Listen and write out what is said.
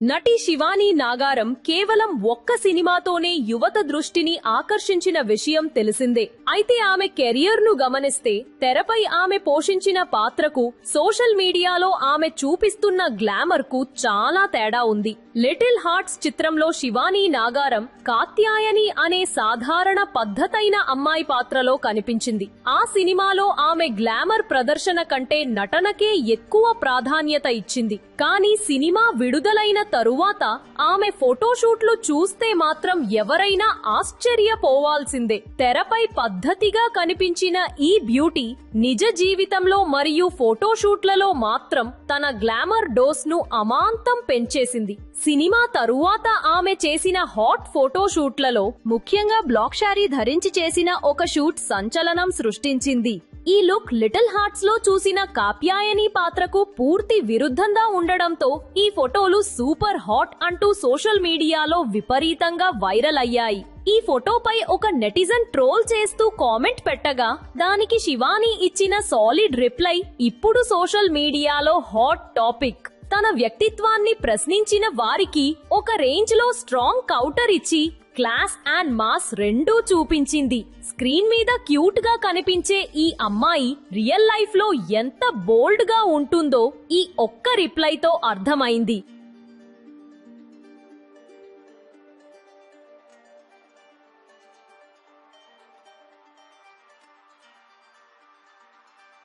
నటి శివానీ నాగారం కేవలం ఒక్క సినిమాతోనే యువత దృష్టిని ఆకర్షించిన విషయం తెలిసిందే. అయితే ఆమె కెరియర్ ను గమనిస్తే తెరపై ఆమె పోషించిన పాత్రకు సోషల్ మీడియాలో ఆమె చూపిస్తున్న గ్లామర్ కు చాలా తేడా ఉంది. లిటిల్ హార్ట్స్ చిత్రంలో శివానీ నాగారం కాత్యాయని అనే సాధారణ పద్ధతైన అమ్మాయి పాత్రలో కనిపించింది. ఆ సినిమాలో ఆమె గ్లామర్ ప్రదర్శన కంటే నటనకే ఎక్కువ ప్రాధాన్యత ఇచ్చింది. కానీ సినిమా విడుదలైన తరువాత ఆమె ఫోటోషూట్లు చూస్తే మాత్రం ఎవరైనా ఆశ్చర్యపోవాల్సిందే. తెరపై పద్ధతిగా కనిపించిన ఈ బ్యూటీ నిజ జీవితంలో మరియు ఫోటోషూట్లలో మాత్రం తన గ్లామర్ డోస్ ను అమాంతం పెంచేసింది. సినిమా తరువాత ఆమె చేసిన హాట్ ఫోటోషూట్లలో ముఖ్యంగా బ్లాక్ శారీ ధరించి చేసిన ఒక షూట్ సంచలనం సృష్టించింది. ఈ లుక్ లిటిల్ హార్ట్స్ లో చూసిన కాత్యాయని పాత్రకు పూర్తి విరుద్ధంగా ఉండడంతో ఈ ఫోటోలు సూపర్ హాట్ అంటూ సోషల్ మీడియాలో విపరీతంగా వైరల్ అయ్యాయి. ఈ ఫోటోపై ఒక నెటిజన్ ట్రోల్ చేస్తూ కామెంట్ పెట్టగా దానికి శివానీ ఇచ్చిన సాలిడ్ రిప్లై ఇప్పుడు సోషల్ మీడియాలో హాట్ టాపిక్. తన వ్యక్తిత్వాన్ని ప్రశ్నించిన వారికి ఒక రేంజ్ లో స్ట్రాంగ్ కౌంటర్ ఇచ్చి క్లాస్ అండ్ మాస్ రెండూ చూపించింది. స్క్రీన్ మీద క్యూట్ గా కనిపించే ఈ అమ్మాయి రియల్ లైఫ్ లో ఎంత బోల్డ్ గా ఉంటుందో ఈ ఒక్క రిప్లైతో అర్థమైంది.